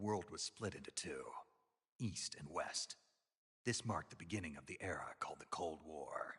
world was split into two, East and West. This marked the beginning of the era called the Cold War.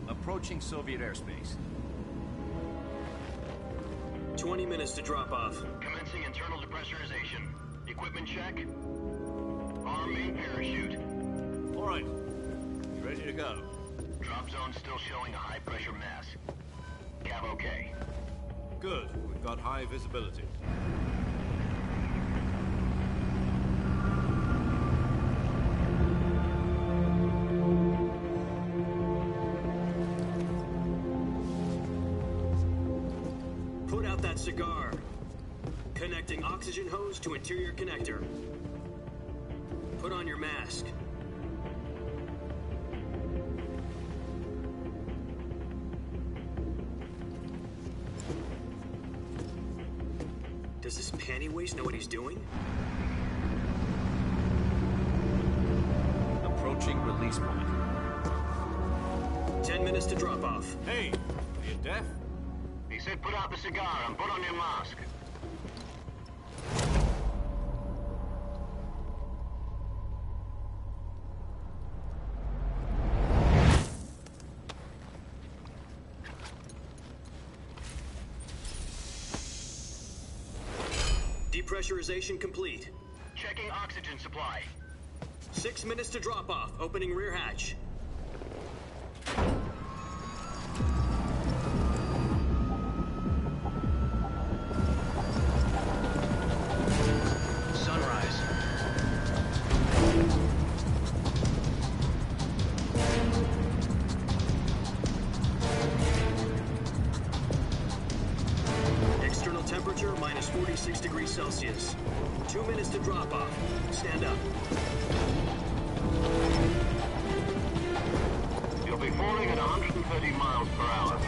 Approaching Soviet airspace. 20 minutes to drop off. Commencing internal depressurization. Equipment check. Arm main parachute. All right. Ready to go. Drop zone still showing a high pressure mass. Cav okay. Good. We've got high visibility. Cigar. Connecting oxygen hose to interior connector. Put on your mask. Does this panty waste know what he's doing? Approaching release point. 10 minutes to drop off. Hey, are you deaf? He said put out the cigar and put on your mask. Depressurization complete. Checking oxygen supply. 6 minutes to drop off. Opening rear hatch. Temperature minus 46 degrees Celsius. 2 minutes to drop off. Stand up. You'll be falling at 130 miles per hour.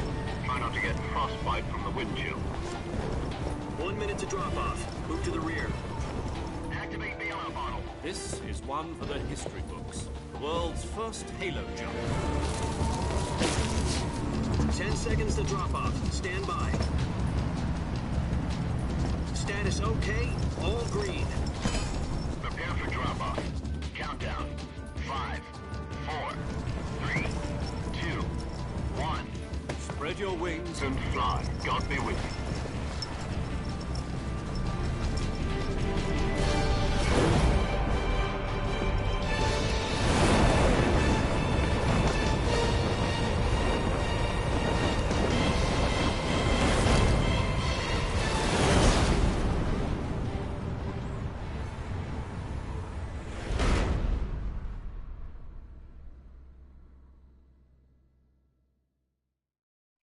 Try not to get frostbite from the wind chill. 1 minute to drop off. Move to the rear. Activate bailout bottle. This is one for the history books. The world's first halo jump. 10 seconds to drop off. Stand by. Status okay, all green. Prepare for drop-off. Countdown. 5, 4, 3, 2, 1. Spread your wings And fly. God be with you.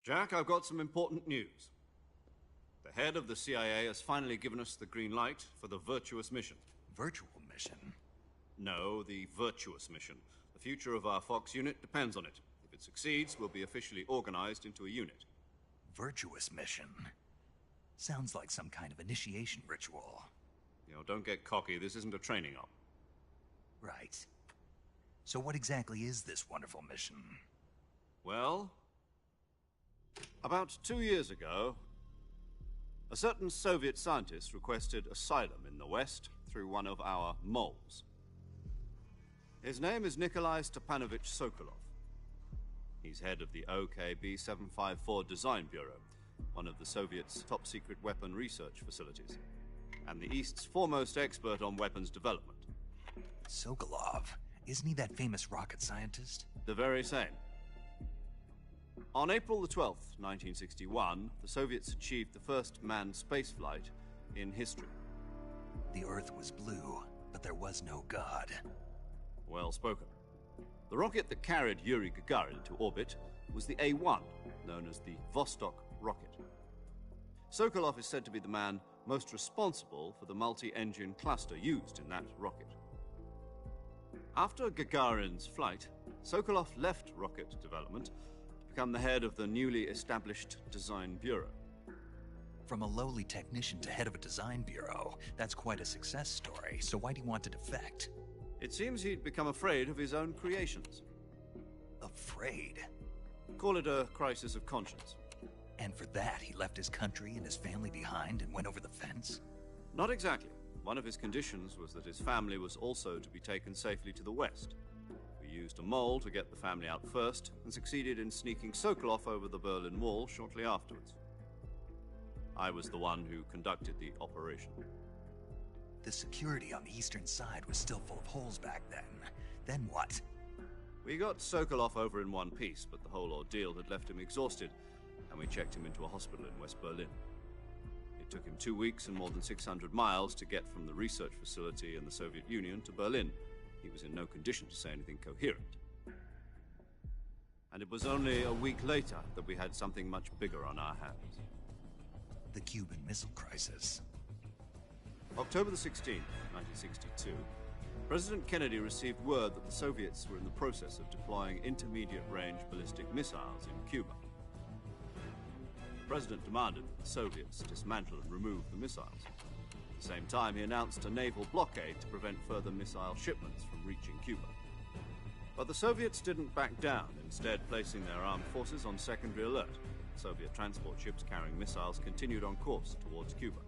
Jack, I've got some important news. The head of the CIA has finally given us the green light for the Virtuous mission. Virtual mission? No, the Virtuous mission. The future of our Fox unit depends on it. If it succeeds, we'll be officially organized into a unit. Virtuous mission? Sounds like some kind of initiation ritual. You know, don't get cocky. This isn't a training op. Right. So what exactly is this wonderful mission? Well, about 2 years ago, a certain Soviet scientist requested asylum in the West through one of our moles. His name is Nikolai Stepanovich Sokolov. He's head of the OKB-754 Design Bureau, one of the Soviets' top-secret weapon research facilities, and the East's foremost expert on weapons development. Sokolov? Isn't he that famous rocket scientist? The very same. On April the 12th, 1961, the Soviets achieved the first manned spaceflight in history. The Earth was blue, but there was no God. Well spoken. The rocket that carried Yuri Gagarin to orbit was the A-1, known as the Vostok rocket. Sokolov is said to be the man most responsible for the multi-engine cluster used in that rocket. After Gagarin's flight, Sokolov left rocket development to become the head of the newly established Design Bureau. From a lowly technician to head of a design bureau, that's quite a success story, so why do you want to defect? It seems he'd become afraid of his own creations. Afraid? Call it a crisis of conscience. And for that, he left his country and his family behind and went over the fence? Not exactly. One of his conditions was that his family was also to be taken safely to the west. We used a mole to get the family out first, and succeeded in sneaking Sokolov over the Berlin Wall shortly afterwards. I was the one who conducted the operation. The security on the eastern side was still full of holes back then. Then what? We got Sokolov over in one piece, but the whole ordeal had left him exhausted, and we checked him into a hospital in West Berlin. It took him 2 weeks and more than 600 miles to get from the research facility in the Soviet Union to Berlin. He was in no condition to say anything coherent. And it was only a week later that we had something much bigger on our hands. The Cuban Missile Crisis. October the 16th, 1962, President Kennedy received word that the Soviets were in the process of deploying intermediate-range ballistic missiles in Cuba. The President demanded that the Soviets dismantle and remove the missiles. At the same time, he announced a naval blockade to prevent further missile shipments from reaching Cuba. But the Soviets didn't back down, instead placing their armed forces on secondary alert. Soviet transport ships carrying missiles continued on course towards Cuba.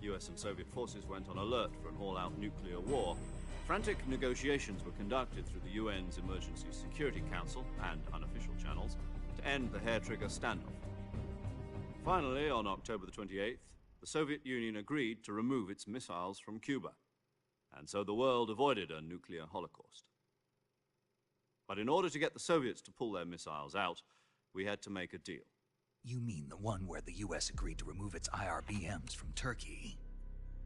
US and Soviet forces went on alert for an all-out nuclear war. Frantic negotiations were conducted through the UN's Emergency Security Council and unofficial channels to end the hair-trigger standoff. Finally, on October the 28th, the Soviet Union agreed to remove its missiles from Cuba, and so the world avoided a nuclear holocaust. But in order to get the Soviets to pull their missiles out, we had to make a deal. You mean the one where the US agreed to remove its IRBMs from Turkey?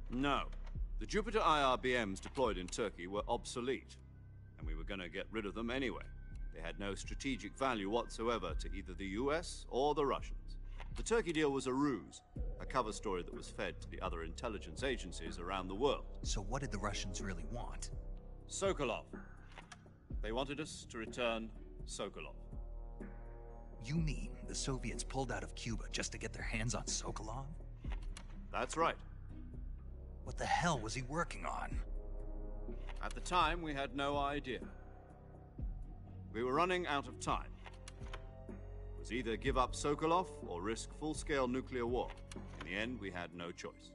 No. The Jupiter IRBMs deployed in Turkey were obsolete, and we were going to get rid of them anyway. They had no strategic value whatsoever to either the US or the Russians. The Turkey deal was a ruse, a cover story that was fed to the other intelligence agencies around the world. So what did the Russians really want? Sokolov. They wanted us to return Sokolov. You mean the Soviets pulled out of Cuba just to get their hands on Sokolov? That's right. What the hell was he working on? At the time, we had no idea. We were running out of time. It was either give up Sokolov or risk full-scale nuclear war. In the end, we had no choice.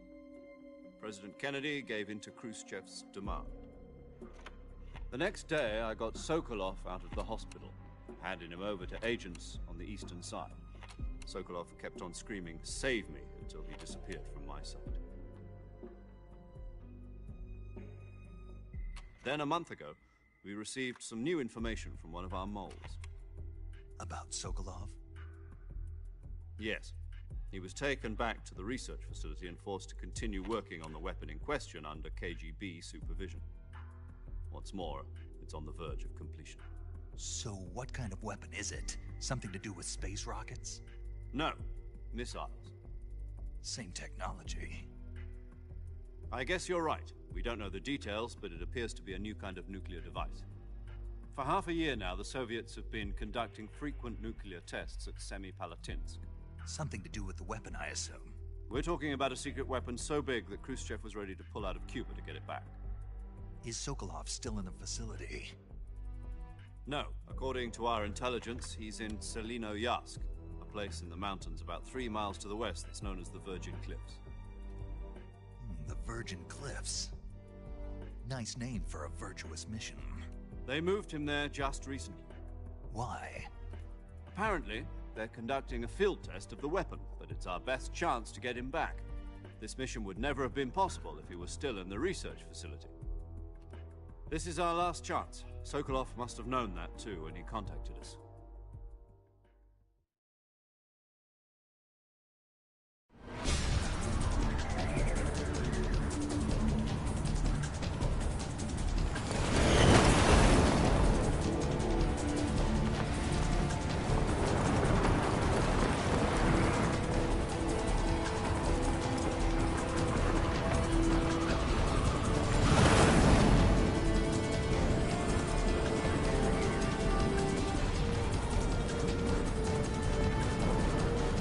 President Kennedy gave in to Khrushchev's demand. The next day, I got Sokolov out of the hospital, handing him over to agents on the eastern side. Sokolov kept on screaming, "Save me," until he disappeared from my sight. Then, a month ago, we received some new information from one of our moles. About Sokolov? Yes. He was taken back to the research facility and forced to continue working on the weapon in question under KGB supervision. What's more, it's on the verge of completion. So what kind of weapon is it? Something to do with space rockets? No, missiles. Same technology. I guess you're right. We don't know the details, but it appears to be a new kind of nuclear device. For half a year now, the Soviets have been conducting frequent nuclear tests at Semipalatinsk. Something to do with the weapon, I assume. We're talking about a secret weapon so big that Khrushchev was ready to pull out of Cuba to get it back. Is Sokolov still in the facility? No. According to our intelligence, he's in Selinoyarsk, a place in the mountains about 3 miles to the west that's known as the Virgin Cliffs. The Virgin Cliffs. Nice name for a virtuous mission. They moved him there just recently. Why? Apparently, they're conducting a field test of the weapon, but it's our best chance to get him back. This mission would never have been possible if he was still in the research facility. This is our last chance. Sokolov must have known that too when he contacted us.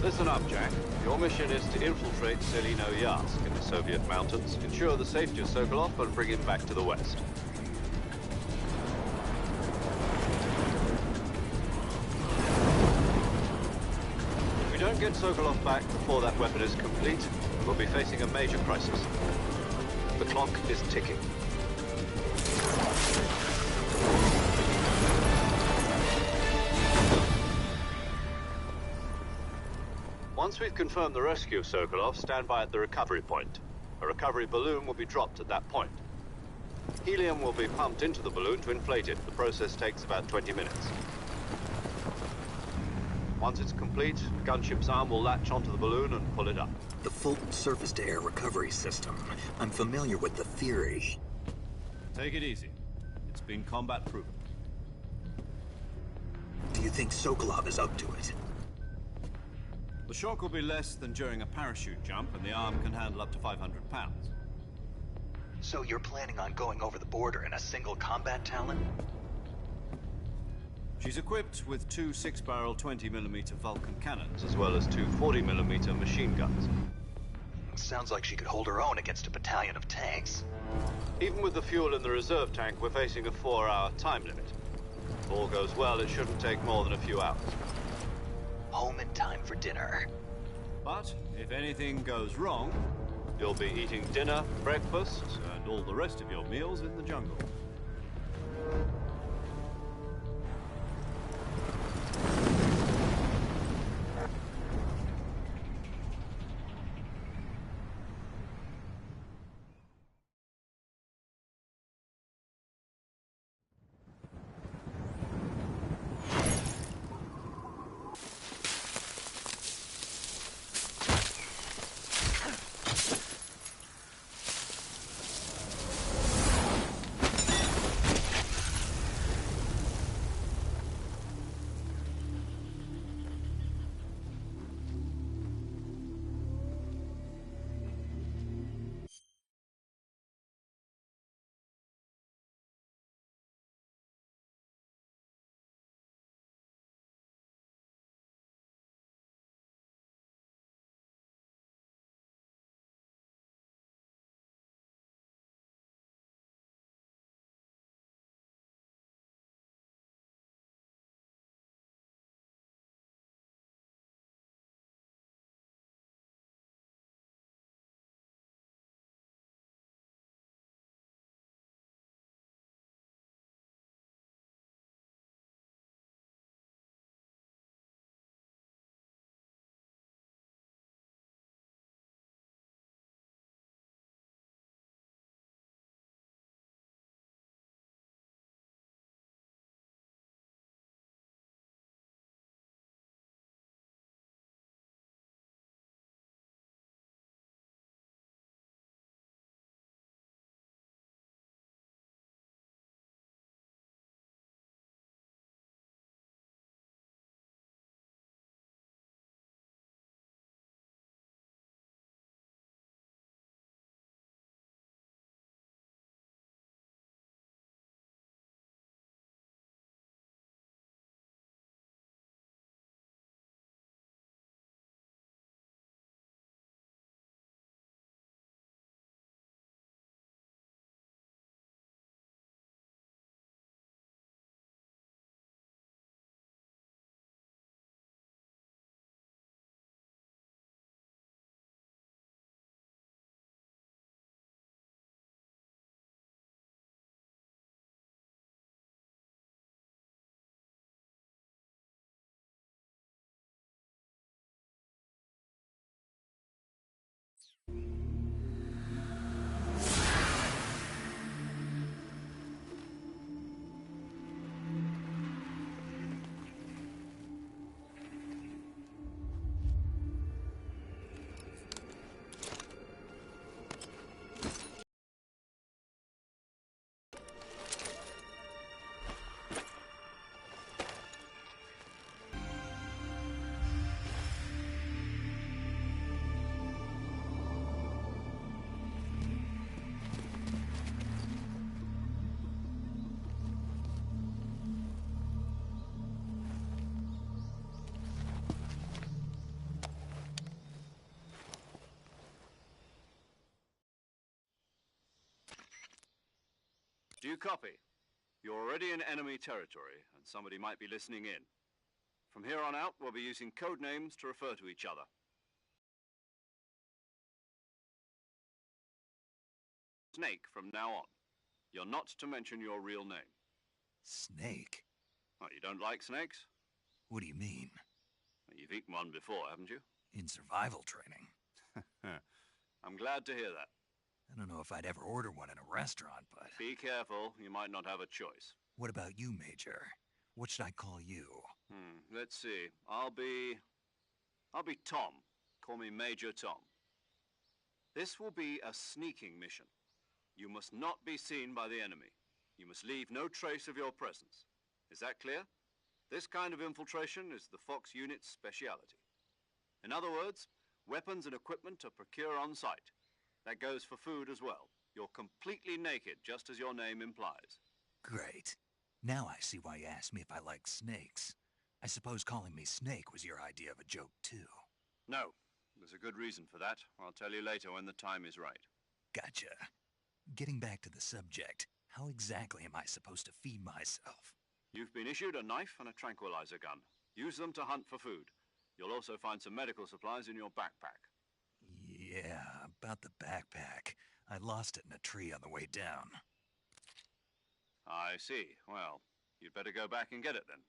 Listen up, Jack. Your mission is to infiltrate Selino-Yarsk in the Soviet mountains, ensure the safety of Sokolov, and bring him back to the West. If we don't get Sokolov back before that weapon is complete, we'll be facing a major crisis. The clock is ticking. Once we've confirmed the rescue of Sokolov, stand by at the recovery point. A recovery balloon will be dropped at that point. Helium will be pumped into the balloon to inflate it. The process takes about 20 minutes. Once it's complete, the gunship's arm will latch onto the balloon and pull it up. The Fulton surface-to-air recovery system. I'm familiar with the theory. Take it easy. It's been combat-proven. Do you think Sokolov is up to it? The shock will be less than during a parachute jump, and the arm can handle up to 500 pounds. So you're planning on going over the border in a single combat Talon? She's equipped with two 6-barrel 20mm Vulcan cannons, as well as two 40mm machine guns. Sounds like she could hold her own against a battalion of tanks. Even with the fuel in the reserve tank, we're facing a 4-hour time limit. If all goes well, it shouldn't take more than a few hours. Home in time for dinner. But if anything goes wrong, you'll be eating dinner, breakfast, and all the rest of your meals in the jungle. Do you copy? You're already in enemy territory, and somebody might be listening in. From here on out, we'll be using code names to refer to each other. Snake from now on. You're not to mention your real name. Snake? Oh, you don't like snakes? What do you mean? Well, you've eaten one before, haven't you? In survival training. I'm glad to hear that. I don't know if I'd ever order one in a restaurant, but... Be careful, you might not have a choice. What about you, Major? What should I call you? Let's see. I'll be Tom. Call me Major Tom. This will be a sneaking mission. You must not be seen by the enemy. You must leave no trace of your presence. Is that clear? This kind of infiltration is the Fox unit's speciality. In other words, weapons and equipment are procured on site. That goes for food as well. You're completely naked, just as your name implies. Great. Now I see why you asked me if I like snakes. I suppose calling me Snake was your idea of a joke, too. No. There's a good reason for that. I'll tell you later when the time is right. Gotcha. Getting back to the subject, how exactly am I supposed to feed myself? You've been issued a knife and a tranquilizer gun. Use them to hunt for food. You'll also find some medical supplies in your backpack. Yeah, about the backpack. I lost it in a tree on the way down. I see. Well, you'd better go back and get it then.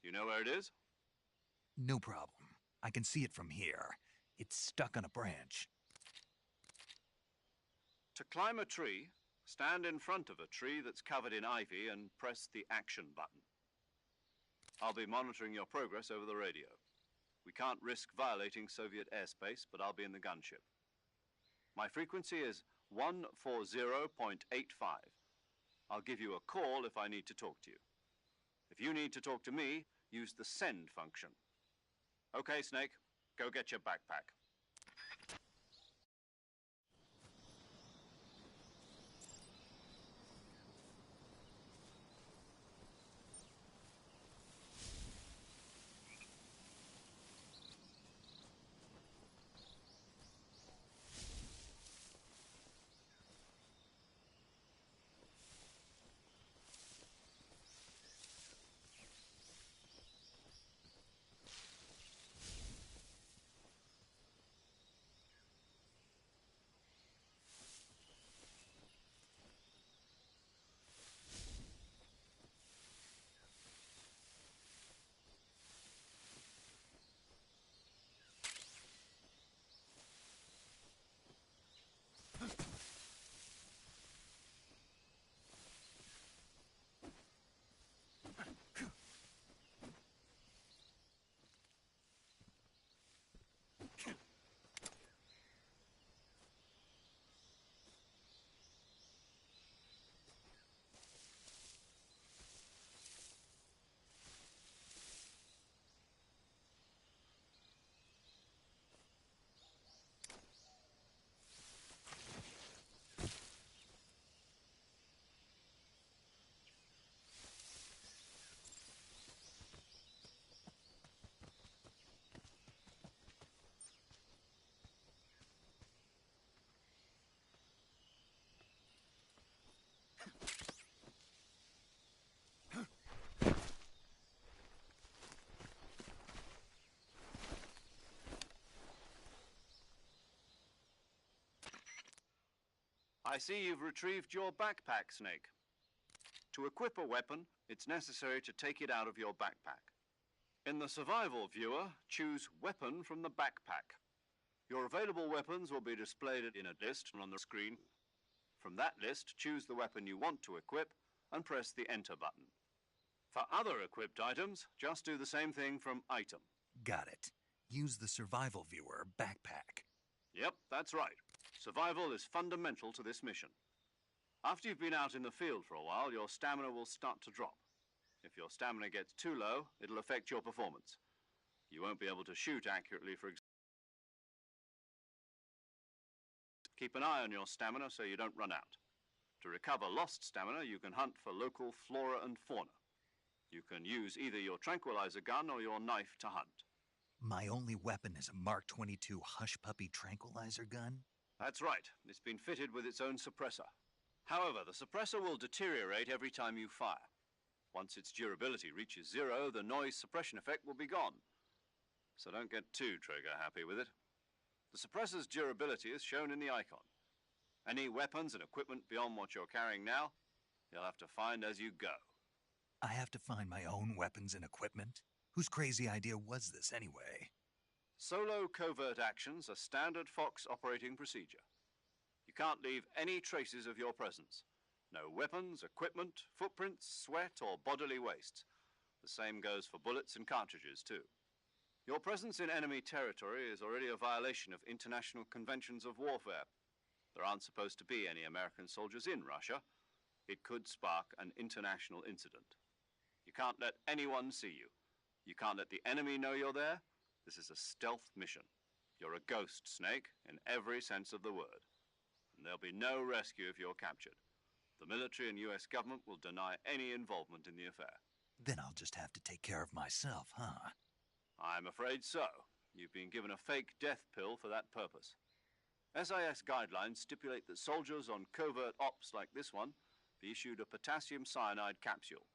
You know where it is? No problem. I can see it from here. It's stuck on a branch. To climb a tree, stand in front of a tree that's covered in ivy and press the action button. I'll be monitoring your progress over the radio. We can't risk violating Soviet airspace, but I'll be in the gunship. My frequency is 140.85. I'll give you a call if I need to talk to you. If you need to talk to me, use the send function. Okay, Snake, go get your backpack. I see you've retrieved your backpack, Snake. To equip a weapon, it's necessary to take it out of your backpack. In the survival viewer, choose Weapon from the backpack. Your available weapons will be displayed in a list on the screen. From that list, choose the weapon you want to equip and press the Enter button. For other equipped items, just do the same thing from Item. Got it. Use the survival viewer backpack. Yep, that's right. Survival is fundamental to this mission. After you've been out in the field for a while, your stamina will start to drop. If your stamina gets too low, it'll affect your performance. You won't be able to shoot accurately, for example. Keep an eye on your stamina so you don't run out. To recover lost stamina, you can hunt for local flora and fauna. You can use either your tranquilizer gun or your knife to hunt. My only weapon is a Mark 22 Hush Puppy tranquilizer gun? That's right. It's been fitted with its own suppressor. However, the suppressor will deteriorate every time you fire. Once its durability reaches 0, the noise suppression effect will be gone. So don't get too trigger happy with it. The suppressor's durability is shown in the icon. Any weapons and equipment beyond what you're carrying now, you'll have to find as you go. I have to find my own weapons and equipment? Whose crazy idea was this anyway? Solo covert actions are standard Fox operating procedure. You can't leave any traces of your presence. No weapons, equipment, footprints, sweat, or bodily waste. The same goes for bullets and cartridges, too. Your presence in enemy territory is already a violation of international conventions of warfare. There aren't supposed to be any American soldiers in Russia. It could spark an international incident. You can't let anyone see you. You can't let the enemy know you're there. This is a stealth mission. You're a ghost, Snake, in every sense of the word. And there'll be no rescue if you're captured. The military and US government will deny any involvement in the affair. Then I'll just have to take care of myself, huh? I'm afraid so. You've been given a fake death pill for that purpose. SIS guidelines stipulate that soldiers on covert ops like this one be issued a potassium cyanide capsule.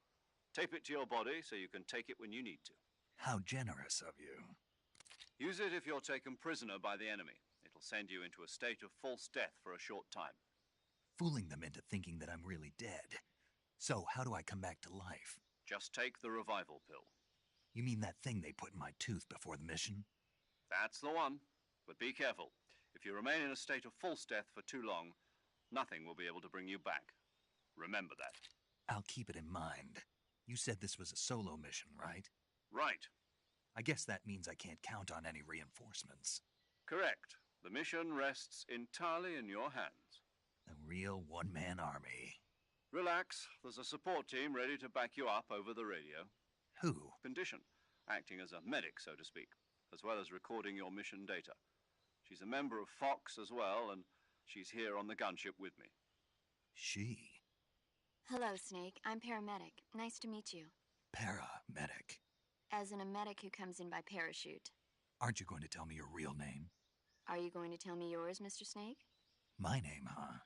Tape it to your body so you can take it when you need to. How generous of you. Use it if you're taken prisoner by the enemy. It'll send you into a state of false death for a short time. Fooling them into thinking that I'm really dead. So how do I come back to life? Just take the revival pill. You mean that thing they put in my tooth before the mission? That's the one. But be careful. If you remain in a state of false death for too long, nothing will be able to bring you back. Remember that. I'll keep it in mind. You said this was a solo mission, right? Right. I guess that means I can't count on any reinforcements. Correct. The mission rests entirely in your hands. A real one-man army. Relax. There's a support team ready to back you up over the radio. Who? Condition. Acting as a medic, so to speak, as well as recording your mission data. She's a member of Fox as well, and she's here on the gunship with me. She? Hello, Snake. I'm paramedic. Nice to meet you. Paramedic. As in a medic who comes in by parachute. Aren't you going to tell me your real name? Are you going to tell me yours, Mr. Snake? My name, huh?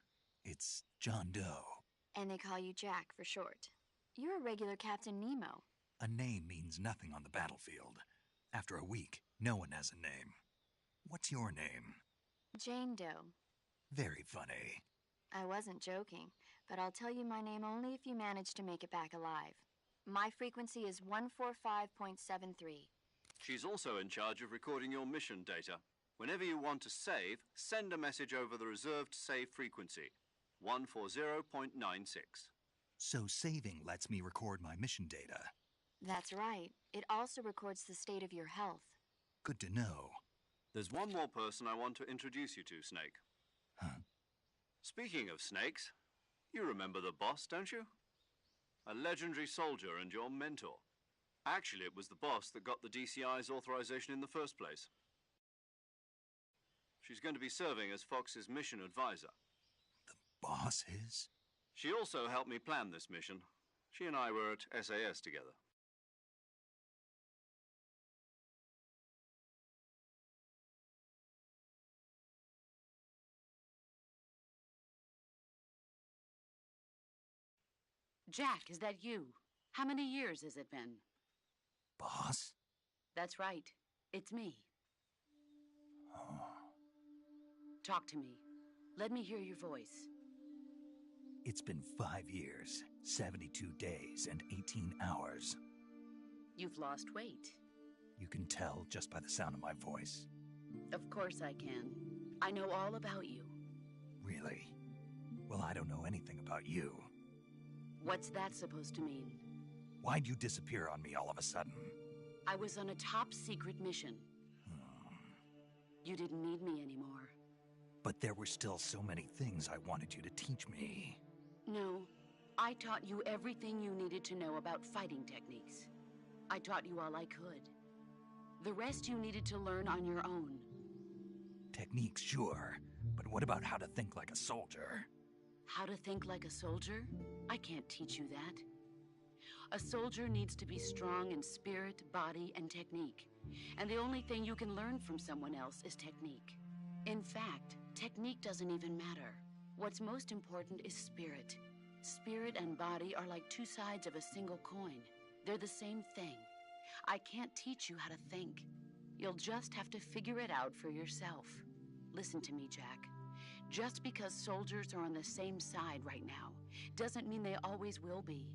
It's John Doe. And they call you Jack for short. You're a regular Captain Nemo. A name means nothing on the battlefield. After a week, no one has a name. What's your name? Jane Doe. Very funny. I wasn't joking, but I'll tell you my name only if you manage to make it back alive. My frequency is 145.73. She's also in charge of recording your mission data. Whenever you want to save, send a message over the reserved save frequency, 140.96. So saving lets me record my mission data. That's right. It also records the state of your health. Good to know. There's one more person I want to introduce you to, Snake. Huh? Speaking of snakes, you remember the boss, don't you? A legendary soldier and your mentor. Actually, it was the boss that got the DCI's authorization in the first place. She's going to be serving as Fox's mission advisor. The boss is? She also helped me plan this mission. She and I were at SAS together. Jack, is that you? How many years has it been? Boss? That's right. It's me. Oh. Talk to me. Let me hear your voice. It's been 5 years, 72 days, and 18 hours. You've lost weight. You can tell just by the sound of my voice. Of course I can. I know all about you. Really? Well, I don't know anything about you. What's that supposed to mean? Why'd you disappear on me all of a sudden? I was on a top-secret mission. You didn't need me anymore. But there were still so many things I wanted you to teach me. No, I taught you everything you needed to know about fighting techniques. I taught you all I could. The rest you needed to learn on your own. Techniques, sure. But what about how to think like a soldier? How to think like a soldier? I can't teach you that. A soldier needs to be strong in spirit, body, and technique. And the only thing you can learn from someone else is technique. In fact, technique doesn't even matter. What's most important is spirit. Spirit and body are like two sides of a single coin. They're the same thing. I can't teach you how to think. You'll just have to figure it out for yourself. Listen to me, Jack. Just because soldiers are on the same side right now doesn't mean they always will be.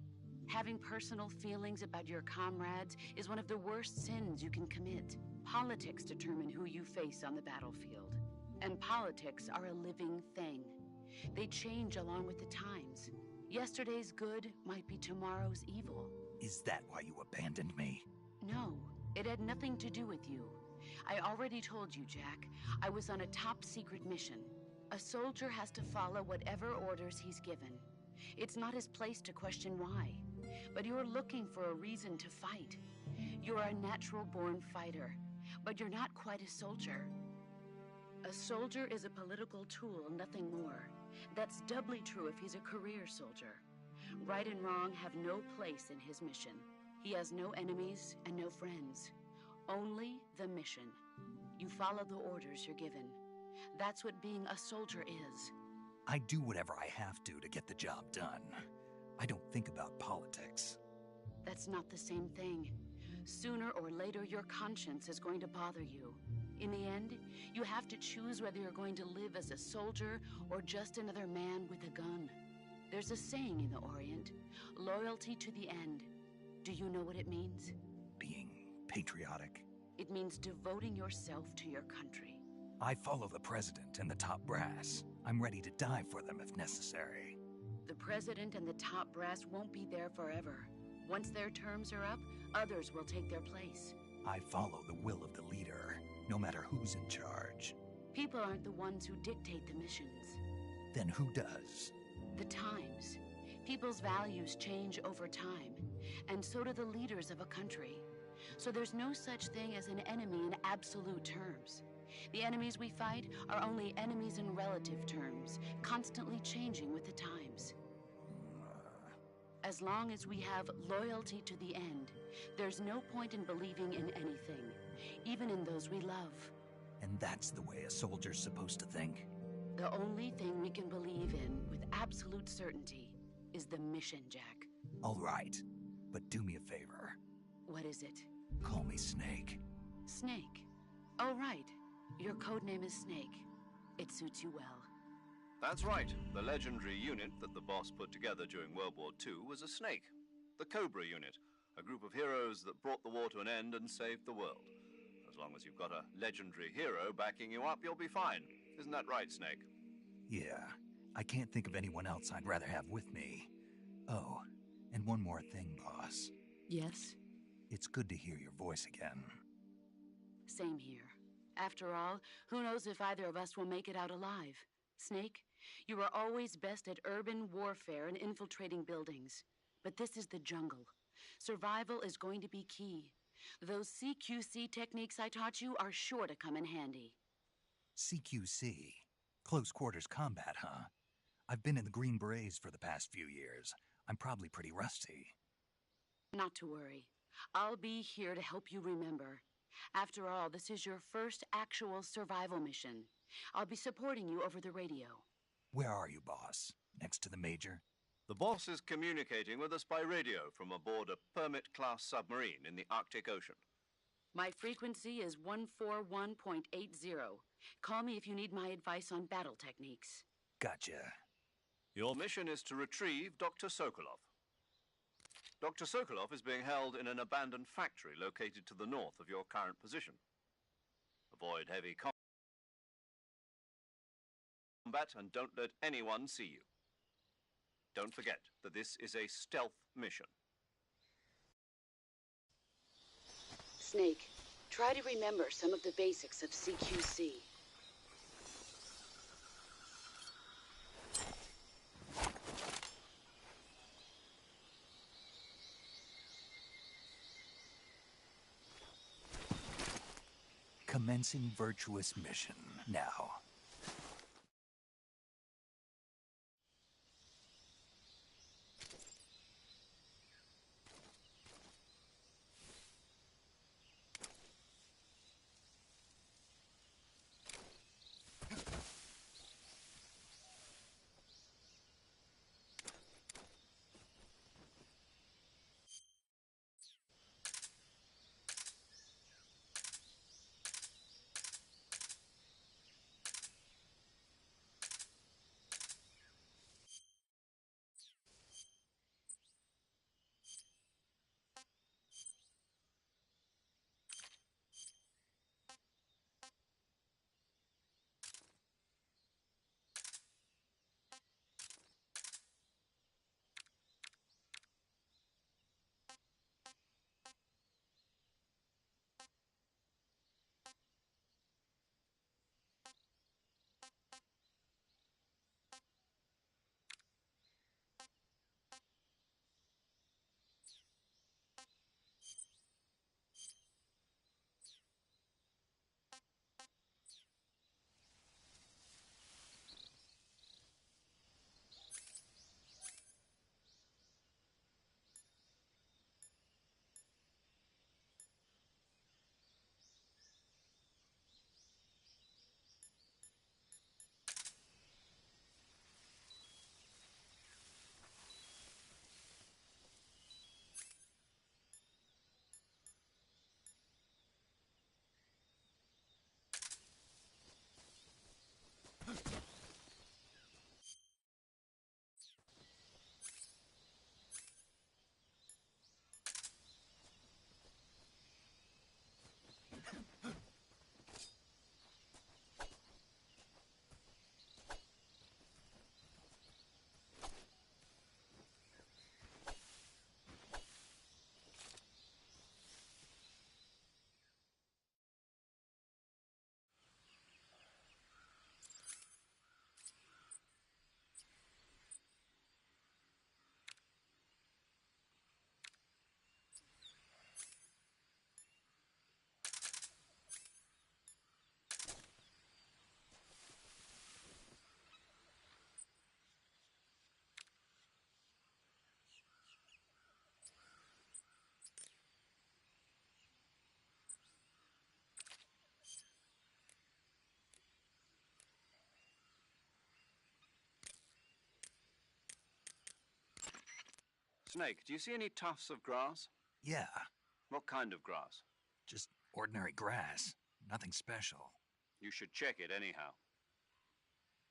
Having personal feelings about your comrades is one of the worst sins you can commit. Politics determine who you face on the battlefield. And politics are a living thing. They change along with the times. Yesterday's good might be tomorrow's evil. Is that why you abandoned me? No, it had nothing to do with you. I already told you, Jack. I was on a top-secret mission. A soldier has to follow whatever orders he's given. It's not his place to question why. But you're looking for a reason to fight. You're a natural-born fighter, but you're not quite a soldier. A soldier is a political tool, nothing more. That's doubly true if he's a career soldier. Right and wrong have no place in his mission. He has no enemies and no friends. Only the mission. You follow the orders you're given. That's what being a soldier is. I do whatever I have to get the job done. I don't think about politics. That's not the same thing. Sooner or later, your conscience is going to bother you. In the end, you have to choose whether you're going to live as a soldier or just another man with a gun. There's a saying in the Orient, loyalty to the end. Do you know what it means? Being patriotic. It means devoting yourself to your country. I follow the president and the top brass. I'm ready to die for them if necessary. The president and the top brass won't be there forever. Once their terms are up, others will take their place. I follow the will of the leader, no matter who's in charge. People aren't the ones who dictate the missions. Then who does? The times. People's values change over time, and so do the leaders of a country. So there's no such thing as an enemy in absolute terms. The enemies we fight are only enemies in relative terms, constantly changing with the times. As long as we have loyalty to the end, there's no point in believing in anything, even in those we love. And that's the way a soldier's supposed to think? The only thing we can believe in with absolute certainty is the mission, Jack. All right, but do me a favor. What is it? Call me Snake. Snake? Oh, right. Your codename is Snake. It suits you well. That's right. The legendary unit that the boss put together during World War II was a snake. The Cobra unit, a group of heroes that brought the war to an end and saved the world. As long as you've got a legendary hero backing you up, you'll be fine. Isn't that right, Snake? Yeah, I can't think of anyone else I'd rather have with me. Oh, and one more thing, boss. Yes? It's good to hear your voice again. Same here. After all, who knows if either of us will make it out alive? Snake, you are always best at urban warfare and infiltrating buildings. But this is the jungle. Survival is going to be key. Those CQC techniques I taught you are sure to come in handy. CQC? Close quarters combat, huh? I've been in the Green Berets for the past few years. I'm probably pretty rusty. Not to worry. I'll be here to help you remember. After all, this is your first actual survival mission. I'll be supporting you over the radio. Where are you, boss? Next to the Major? The boss is communicating with us by radio from aboard a Permit-class submarine in the Arctic Ocean. My frequency is 141.80. Call me if you need my advice on battle techniques. Gotcha. Your mission is to retrieve Dr. Sokolov. Dr. Sokolov is being held in an abandoned factory located to the north of your current position. Avoid heavy combat and don't let anyone see you. Don't forget that this is a stealth mission. Snake, try to remember some of the basics of CQC. Commencing virtuous mission now. Snake, do you see any tufts of grass? Yeah, What kind of grass? just ordinary grass. Nothing special. You should check it anyhow.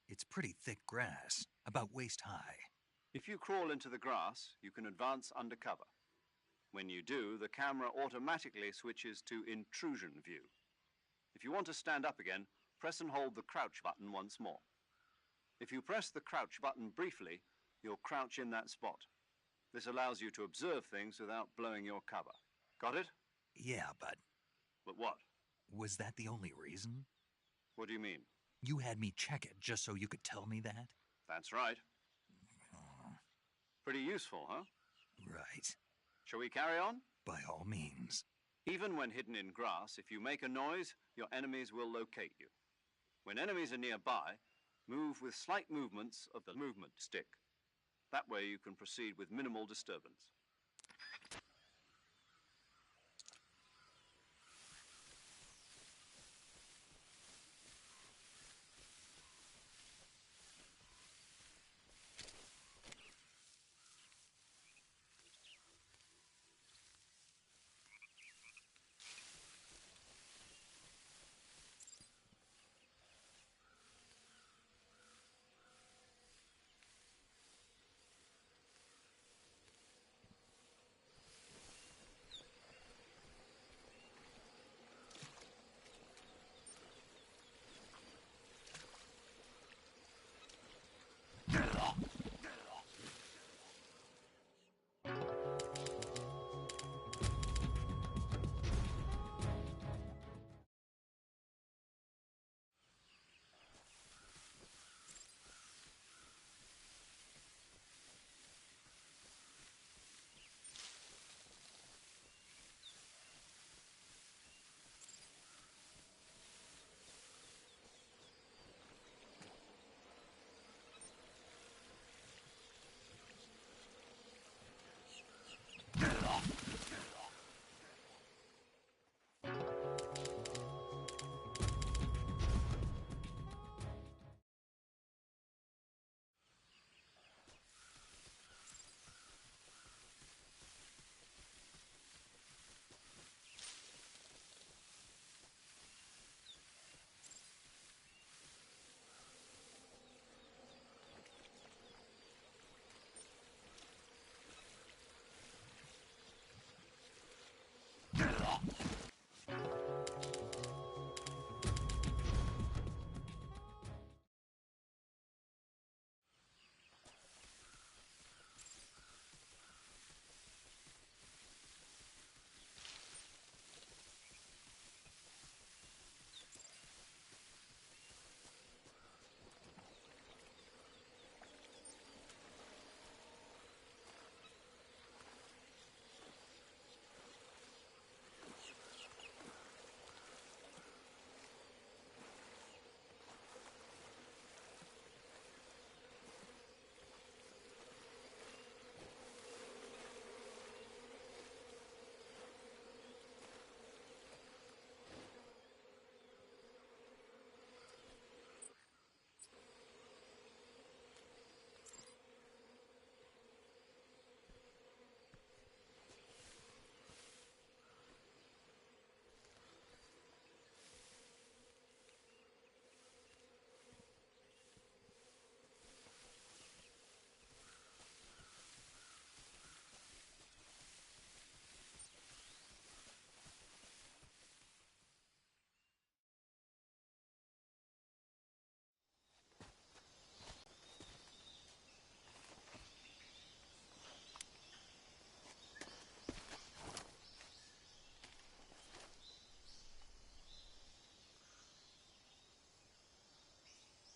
It's pretty thick grass, about waist high. If you crawl into the grass, you can advance undercover. When you do, the camera automatically switches to intrusion view. If you want to stand up again, press and hold the crouch button once more. If you press the crouch button briefly, you'll crouch in that spot. This allows you to observe things without blowing your cover. Got it? Yeah, but But what? was that the only reason? What do you mean? You had me check it just so you could tell me that? That's right. Pretty useful, huh? Right. Shall we carry on? By all means. Even when hidden in grass, if you make a noise, your enemies will locate you. When enemies are nearby, move with slight movements of the movement stick. That way you can proceed with minimal disturbance.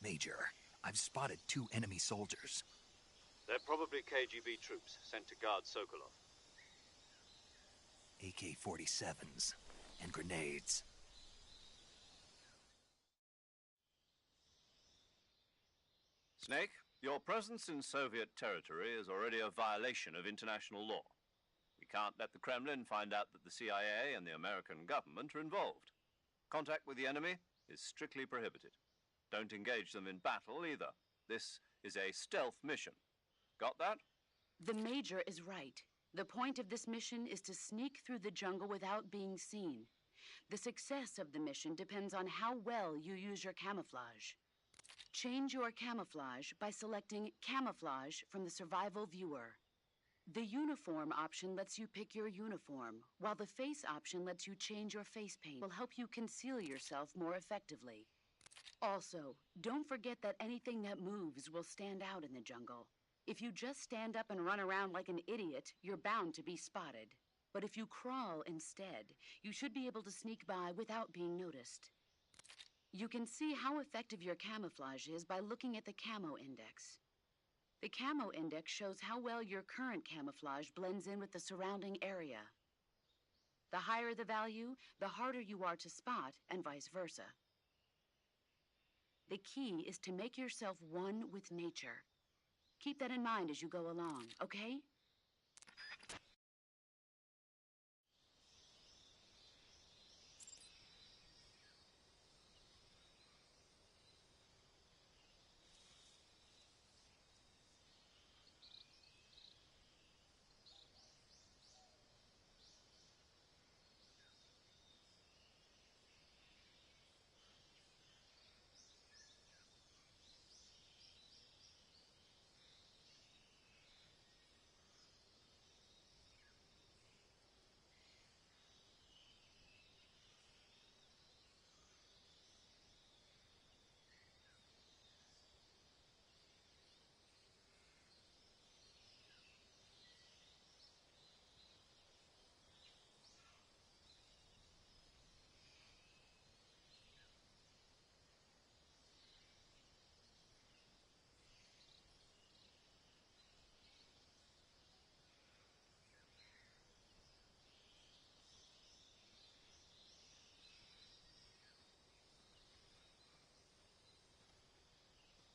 Major, I've spotted 2 enemy soldiers. They're probably KGB troops sent to guard Sokolov. AK-47s and grenades. Snake, your presence in Soviet territory is already a violation of international law. We can't let the Kremlin find out that the CIA and the American government are involved. Contact with the enemy is strictly prohibited. Don't engage them in battle either. This is a stealth mission. Got that? The Major is right. The point of this mission is to sneak through the jungle without being seen. The success of the mission depends on how well you use your camouflage. Change your camouflage by selecting Camouflage from the Survival Viewer. The Uniform option lets you pick your uniform, while the Face option lets you change your face paint. Will help you conceal yourself more effectively. Also, don't forget that anything that moves will stand out in the jungle. If you just stand up and run around like an idiot, you're bound to be spotted. But if you crawl instead, you should be able to sneak by without being noticed. You can see how effective your camouflage is by looking at the Camo Index. The Camo Index shows how well your current camouflage blends in with the surrounding area. The higher the value, the harder you are to spot, and vice versa. The key is to make yourself one with nature. Keep that in mind as you go along, okay?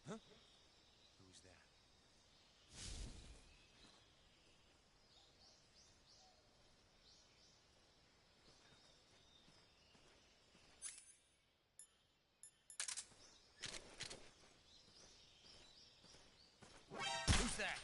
Who's that? Who's that?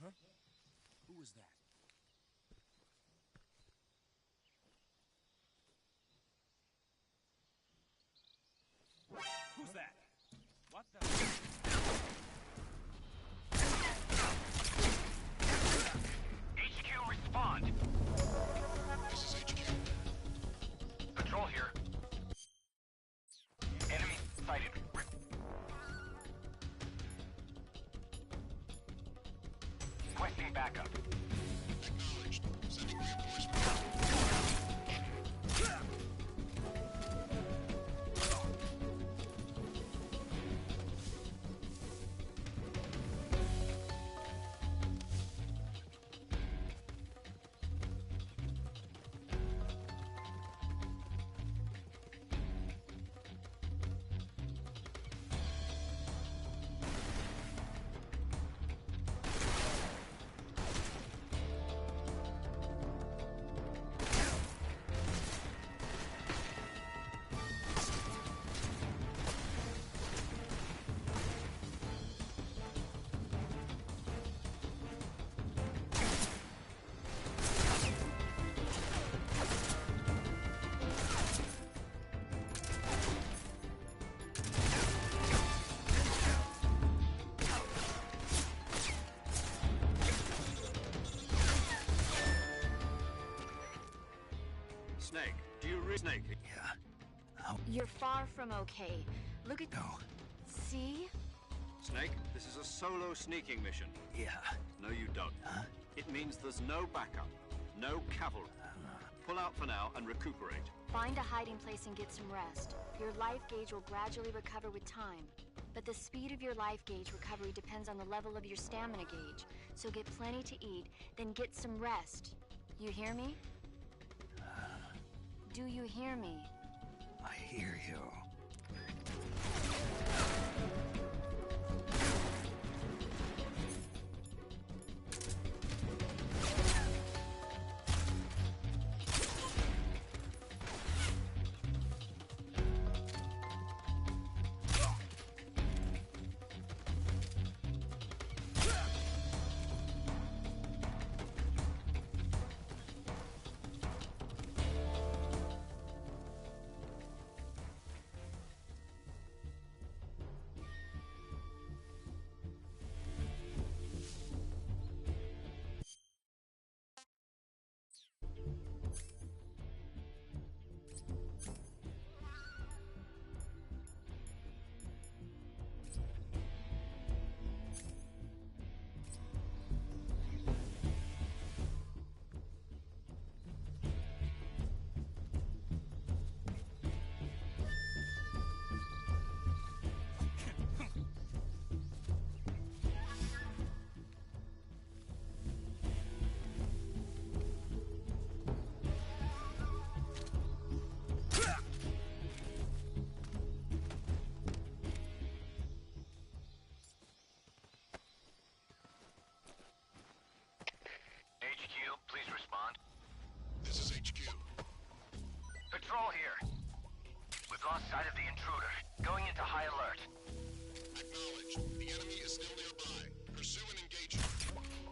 Huh? Who was that? Who's that? What the? HQ, respond. This is HQ. Requesting backup. Acknowledged. Sending reinforcements. Snake, do you read Snake? Yeah. You're far from okay. Look at... No. See? Snake, this is a solo sneaking mission. Yeah. No, you don't. Huh? It means there's no backup, no cavalry. Pull out for now and recuperate. Find a hiding place and get some rest. Your life gauge will gradually recover with time. But the speed of your life gauge recovery depends on the level of your stamina gauge. So get plenty to eat, then get some rest. You hear me? Do you hear me? I hear you. Patrol here. We've lost sight of the intruder. Going into high alert. Acknowledged. The enemy is still nearby. Pursue and engage him.